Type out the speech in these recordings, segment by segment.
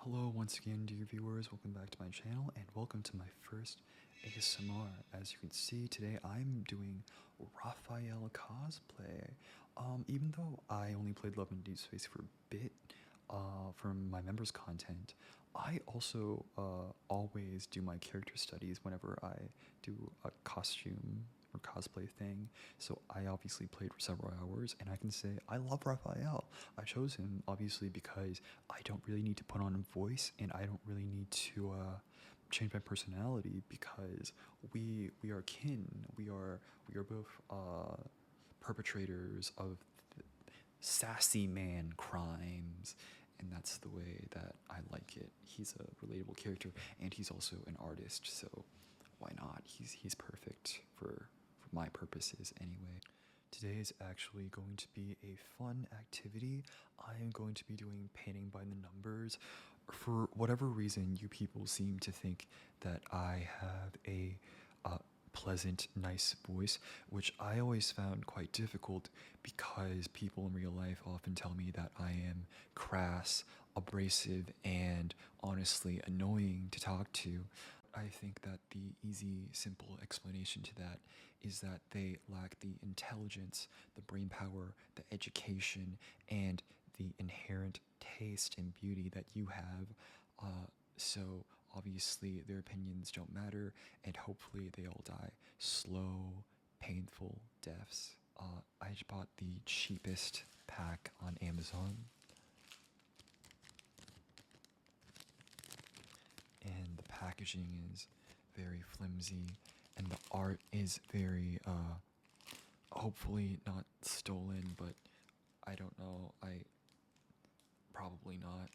Hello once again, dear viewers. Welcome back to my channel and welcome to my first ASMR. As you can see, today I'm doing Rafayel cosplay. Even though I only played Love and Deep Space for a bit for my members content, I also always do my character studies whenever I do a costume or cosplay thing. So I obviously played for several hours, and I can say I love Raphael. I chose him obviously because I don't really need to put on a voice, and I don't really need to change my personality because we are kin. We are both perpetrators of sassy man crimes, and that's the way that I like it. He's a relatable character, and he's also an artist, so why not? He's perfect for my purposes anyway. Today is actually going to be a fun activity. I am going to be doing painting by the numbers. For whatever reason, you people seem to think that I have a pleasant, nice voice, which I always found quite difficult because people in real life often tell me that I am crass, abrasive, and honestly annoying to talk to. I think that the easy, simple explanation to that is that they lack the intelligence, the brain power, the education, and the inherent taste and beauty that you have. So obviously their opinions don't matter, and hopefully they all die slow, painful deaths. I just bought the cheapest pack on Amazon, and the packaging is very flimsy, and the art is very, hopefully not stolen, but I don't know. Probably not.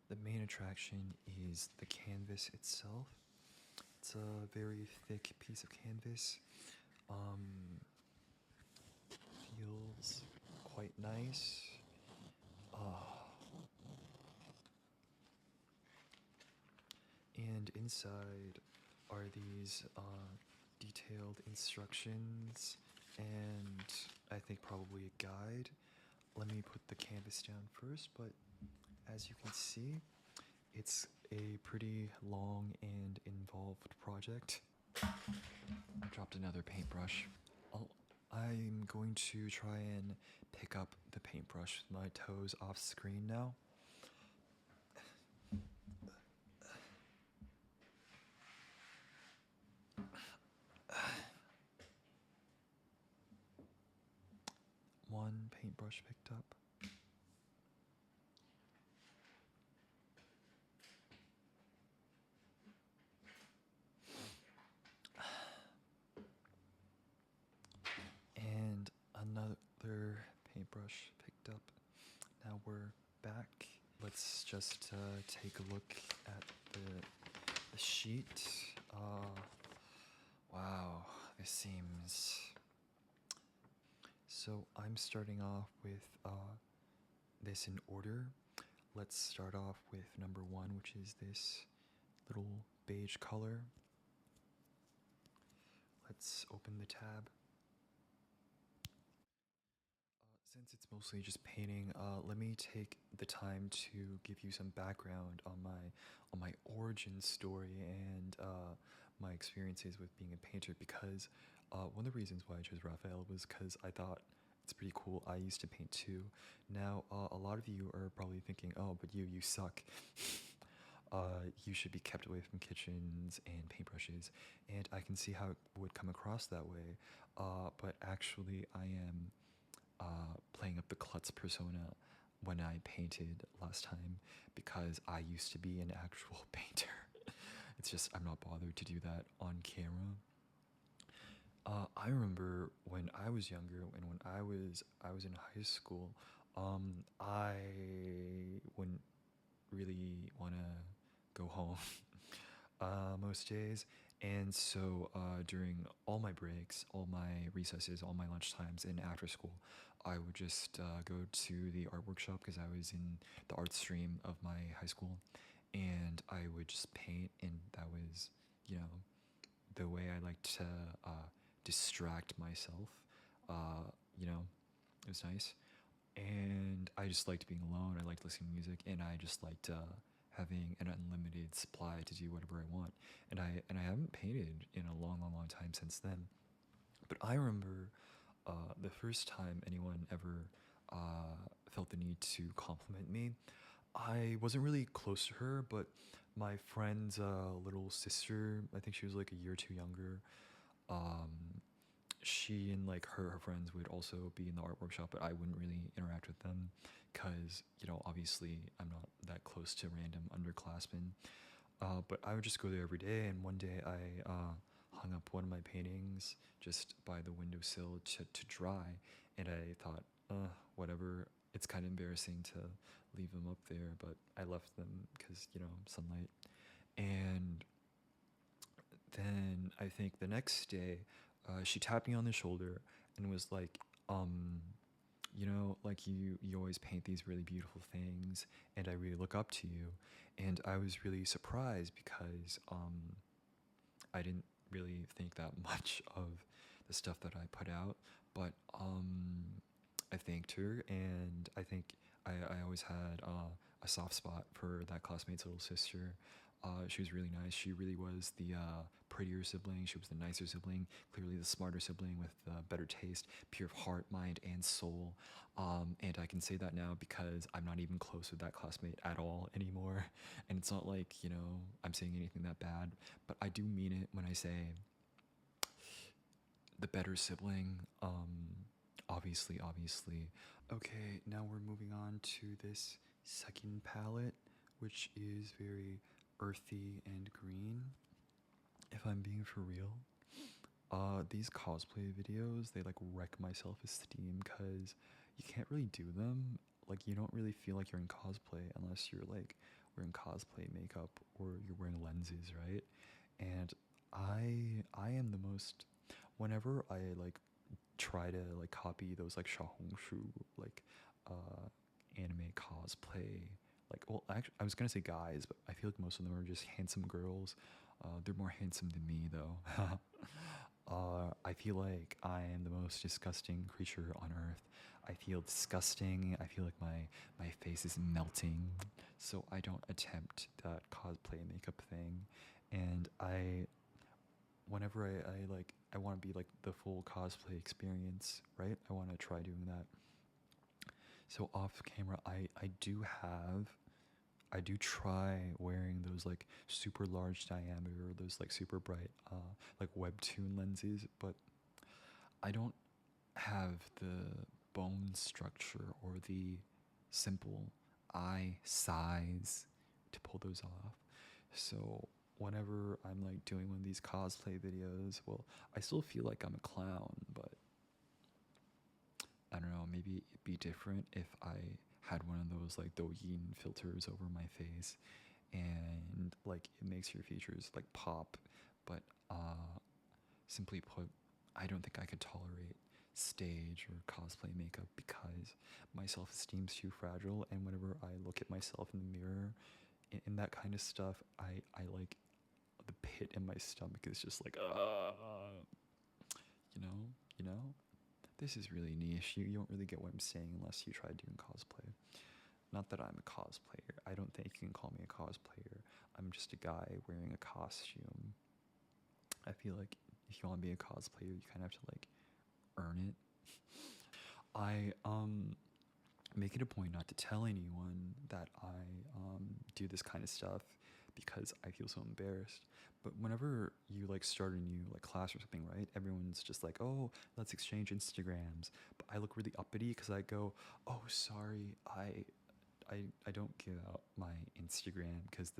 The main attraction is the canvas itself. It's a very thick piece of canvas. Feels quite nice. And inside are these detailed instructions and I think probably a guide. Let me put the canvas down first, but as you can see, it's a pretty long and involved project. I dropped another paintbrush. I'm going to try and pick up the paintbrush with my toes off screen now. One paintbrush picked up. And another paintbrush picked up. Now we're back. Let's just take a look at the sheet. Wow, this seems... So I'm starting off with this in order. Let's start off with number one, which is this little beige color. Let's open the tab. Since it's mostly just painting, let me take the time to give you some background on my origin story and my experiences with being a painter, because one of the reasons why I chose Raphael was because I thought it's pretty cool. I used to paint too. Now, a lot of you are probably thinking, oh, but you suck. You should be kept away from kitchens and paintbrushes, and I can see how it would come across that way. But actually, I am playing up the klutz persona when I painted last time because I used to be an actual painter. It's just I'm not bothered to do that on camera. I remember when I was younger and when I was in high school, I wouldn't really want to go home most days. And so during all my breaks, all my recesses, all my lunch times, and after school, I would just go to the art workshop because I was in the art stream of my high school, and I would just paint, and that was, you know, the way I liked to distract myself. You know, it was nice. And I just liked being alone. I liked listening to music, and I just liked having an unlimited supply to do whatever I want. And I haven't painted in a long, long, long time since then. But I remember the first time anyone ever felt the need to compliment me. I wasn't really close to her, but my friend's little sister, I think she was like a year or two younger. Um, she and like her friends would also be in the art workshop, but I wouldn't really interact with them because, obviously I'm not that close to random underclassmen. But I would just go there every day, and one day I hung up one of my paintings just by the windowsill to dry, and I thought, whatever. It's kind of embarrassing to leave them up there, but I left them because, sunlight. And then I think the next day, she tapped me on the shoulder and was like, like you always paint these really beautiful things, and I really look up to you. And I was really surprised because I didn't really think that much of the stuff that I put out, but I thanked her, and I think I always had a soft spot for that classmate's little sister. She was really nice. She really was the prettier sibling. She was the nicer sibling, clearly the smarter sibling with better taste, pure of heart, mind, and soul. And I can say that now because I'm not even close with that classmate at all anymore. And it's not like, I'm saying anything that bad, but I do mean it when I say the better sibling. Obviously, obviously. Okay, now we're moving on to this second palette, which is very earthy and green. If I'm being for real, these cosplay videos, they like wreck my self-esteem because you can't really do them. Like, you don't really feel like you're in cosplay unless you're like wearing cosplay makeup or you're wearing lenses, right? And I am the most, whenever I like try to like copy those like xiaohongshu, like uh anime cosplay, like, well, actually I was gonna say guys, but I feel like most of them are just handsome girls. They're more handsome than me though. I feel like I am the most disgusting creature on earth. I feel disgusting. I feel like my face is melting, so I don't attempt that cosplay makeup thing. And whenever I want to be like the full cosplay experience, right? I want to try doing that. So off camera, I do try wearing those like super large diameter, those like super bright, like webtoon lenses, but I don't have the bone structure or the simple eye size to pull those off. So whenever I'm like doing one of these cosplay videos, well, I still feel like I'm a clown, but I don't know, maybe it'd be different if I had one of those like Douyin filters over my face, and like it makes your features like pop. But simply put, I don't think I could tolerate stage or cosplay makeup because my self-esteem's too fragile, and whenever I look at myself in the mirror in that kind of stuff, I like the pit in my stomach is just like, you know, you know. This is really niche. You don't really get what I'm saying unless you try doing cosplay. Not that I'm a cosplayer. I don't think you can call me a cosplayer. I'm just a guy wearing a costume. I feel like if you want to be a cosplayer, you kind of have to like earn it. I make it a point not to tell anyone that I do this kind of stuff because I feel so embarrassed. But whenever you like start a new like class or something, right? Everyone's just like, "Oh, let's exchange Instagrams." But I look really uppity because I go, "Oh, sorry, I don't give out my Instagram because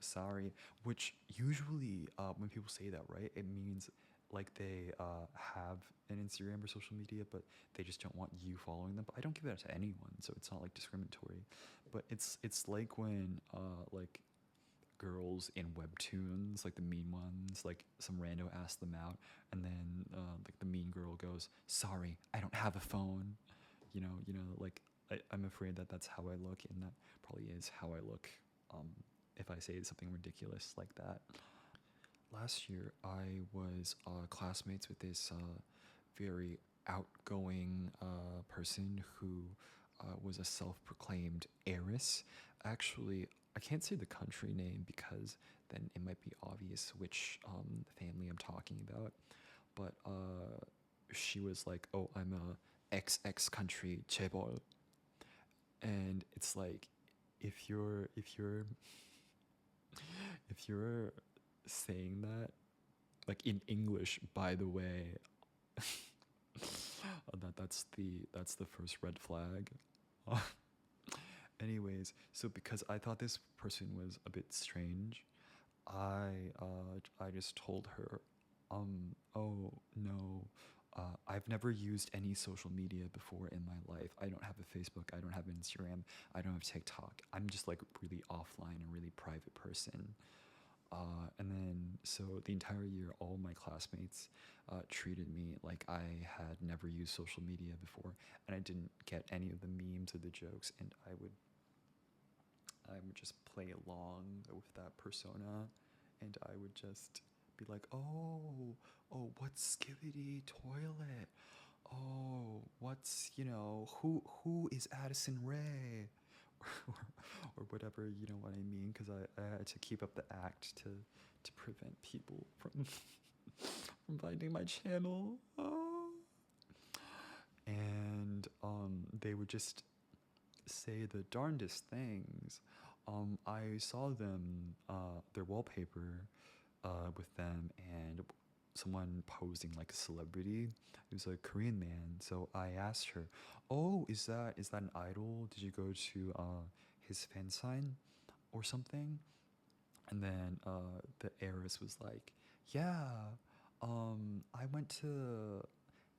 sorry." Which usually, when people say that, right, it means like they have an Instagram or social media, but they just don't want you following them. But I don't give that to anyone, so it's not like discriminatory. But it's like when like girls in webtoons, like the mean ones, like some rando asks them out, and then like the mean girl goes, "Sorry, I don't have a phone." Like I'm afraid that that's how I look, and that probably is how I look if I say something ridiculous like that. last year I was classmates with this very outgoing person who was a self-proclaimed heiress. Actually, I can't say the country name because then it might be obvious which family I'm talking about. But she was like, "Oh, I'm a XX country chaebol," and it's like, if you're saying that like in English, by the way, that's the first red flag. Anyways, so because I thought this person was a bit strange, I just told her, oh no, I've never used any social media before in my life. I don't have a Facebook. I don't have Instagram. I don't have TikTok. I'm just like really offline and really private person. And then, so the entire year, all my classmates treated me like I had never used social media before, and I didn't get any of the memes or the jokes, and I would just play along with that persona, and I would just be like, oh, what's Skibidi Toilet? Oh, what's, who is Addison Ray? or, or whatever, you know what I mean? Because I had to keep up the act to prevent people from from finding my channel. Oh. And they would just say the darndest things. I saw them, their wallpaper with them, and someone posing like a celebrity. It was a Korean man. So I asked her, "Oh, is that an idol? Did you go to his fan sign or something?" And then the heiress was like, "Yeah, I went to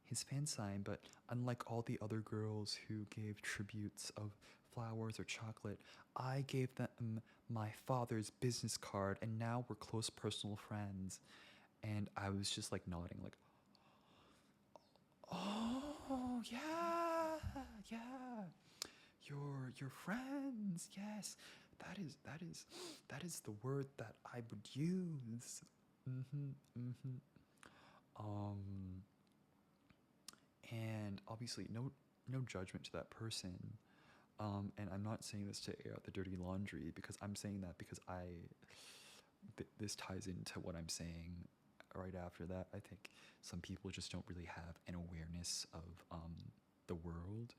his fan sign, but unlike all the other girls who gave tributes of flowers or chocolate, I gave them my father's business card, and now we're close personal friends." And I was just like nodding, like, "Oh yeah, yeah, your friends, yes, that is the word that I would use." Mm-hmm, mm-hmm. Um, and obviously, no judgment to that person. And I'm not saying this to air out the dirty laundry, because I'm saying that because this ties into what I'm saying right after that. I think some people just don't really have an awareness of the world.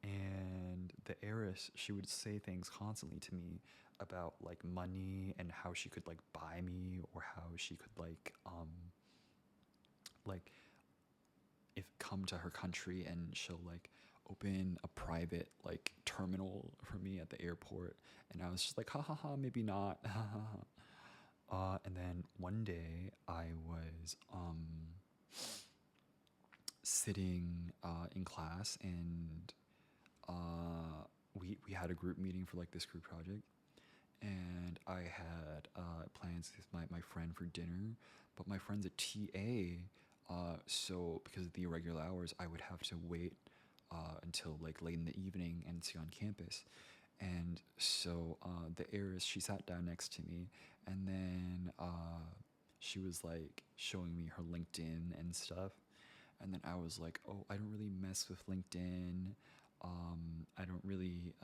And the heiress, she would say things constantly to me about like money and how she could like buy me, or how she could like if come to her country and she'll like open a private like terminal for me at the airport. And I was just like, ha ha ha, maybe not. And then one day I was sitting in class, and we had a group meeting for like this group project, and I had plans with my friend for dinner, but my friend's a TA, so because of the irregular hours, I would have to wait until like late in the evening and see on campus. And so the heiress, she sat down next to me, and then she was like showing me her LinkedIn and stuff. And then I was like, "Oh, I don't really mess with LinkedIn. I don't really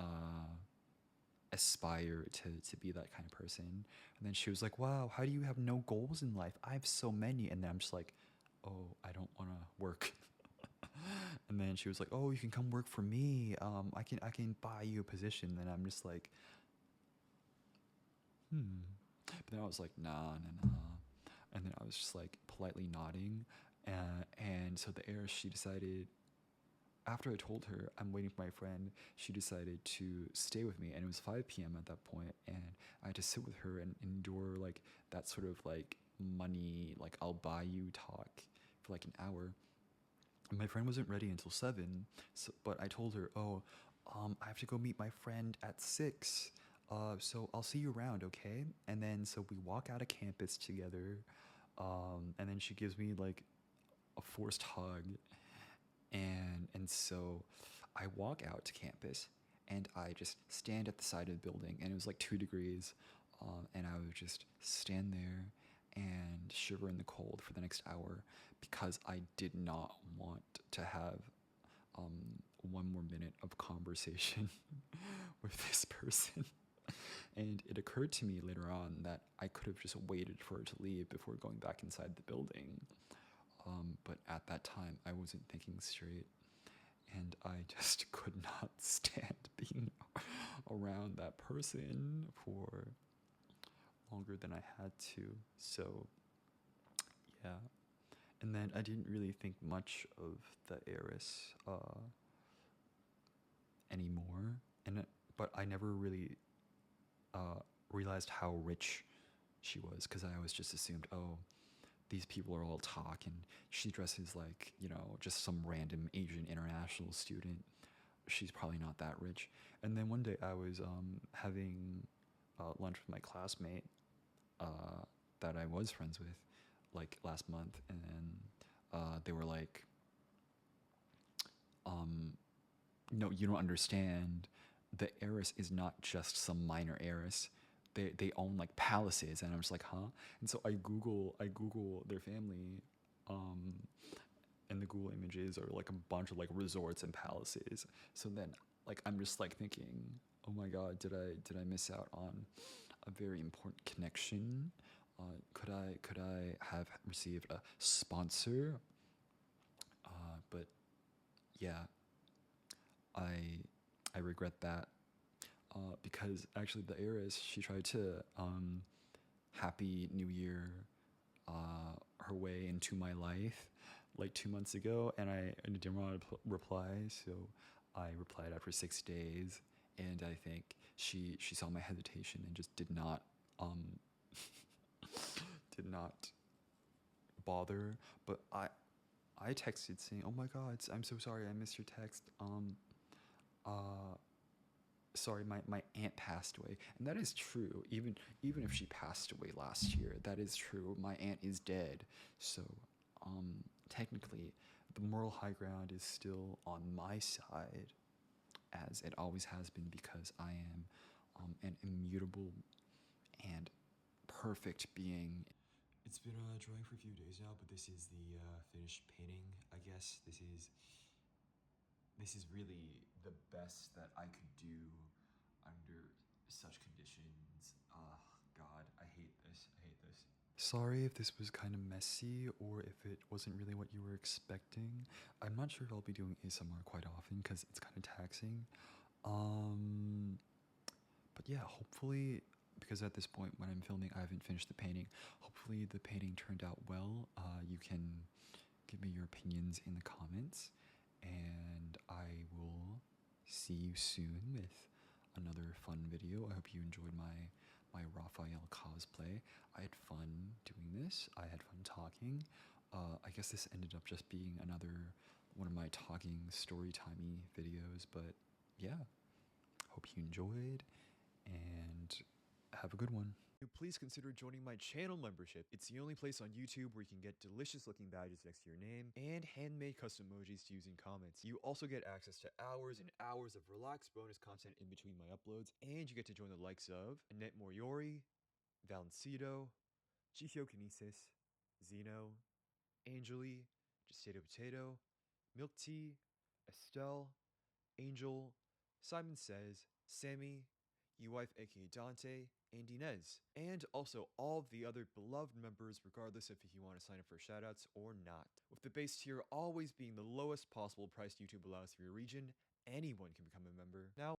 aspire to be that kind of person." And then she was like, "Wow, how do you have no goals in life? I have so many." And then I'm just like, "Oh, I don't want to work." And then she was like, "Oh, you can come work for me. I can buy you a position." And I'm just like, But then I was like, "Nah, nah, nah." And then I was just like politely nodding. And so the heiress, she decided, after I told her I'm waiting for my friend, she decided to stay with me. And it was 5 p.m. at that point, and I had to sit with her and endure like that sort of like money, like I'll buy you talk for like an hour. And my friend wasn't ready until 7, so, but I told her, "Oh, I have to go meet my friend at 6. So I'll see you around, okay?" And then so we walk out of campus together, and then she gives me like a forced hug, and so I walk out to campus, and I just stand at the side of the building, and it was like 2 degrees, and I would just stand there, and shiver in the cold for the next hour because I did not want to have one more minute of conversation with this person. And it occurred to me later on that I could have just waited for her to leave before going back inside the building. But at that time, I wasn't thinking straight, and I just could not stand being around that person for longer than I had to. So, yeah. And then I didn't really think much of the heiress anymore, but I never really realized how rich she was because I always just assumed, oh, these people are all talk and she dresses like, just some random Asian international student. She's probably not that rich. And then one day I was having lunch with my classmate that I was friends with like last month, and they were like, no, you don't understand. The heiress is not just some minor heiress. They own like palaces, and I'm just like, huh? And so I Google their family, and the Google images are like a bunch of like resorts and palaces. So then like I'm just like thinking, oh my god, did I miss out on a very important connection? Could I have received a sponsor? But yeah, I I regret that because actually the heiress, she tried to Happy New Year her way into my life like 2 months ago, and I didn't want to reply, so I replied after 6 days, and I think she saw my hesitation and just um did not bother. But I texted saying, "Oh my God, I'm so sorry, I missed your text. Uh, sorry, my aunt passed away," and that is true. Even if she passed away last year, that is true. My aunt is dead, so technically, the moral high ground is still on my side, as it always has been, because I am an immutable and perfect being. It's been drying for a few days now, but this is the finished painting. I guess this is really the best that I could do under such conditions. God, I hate this. I hate this. Sorry if this was kind of messy or if it wasn't really what you were expecting. I'm not sure if I'll be doing ASMR quite often because it's kind of taxing. But yeah, hopefully, because at this point when I'm filming, I haven't finished the painting. Hopefully, the painting turned out well. You can give me your opinions in the comments, and I will see you soon with another fun video. I hope you enjoyed my Raphael cosplay. I had fun doing this. I had fun talking. I guess this ended up just being another one of my talking story-timey videos, but yeah, hope you enjoyed, and have a good one. Please consider joining my channel membership. It's the only place on YouTube where you can get delicious looking badges next to your name and handmade custom emojis to use in comments. You also get access to hours and hours of relaxed bonus content in between my uploads, and you get to join the likes of Annette Moriori, Valencido, Chihyo Zeno, Angeli, Justato Potato, Milk Tea, Estelle, Angel, Simon Says, Sammy, wife aka Dante, and Inez, and also all of the other beloved members, regardless of if you want to sign up for shoutouts or not. With the base tier always being the lowest possible price YouTube allows for your region, anyone can become a member. Now,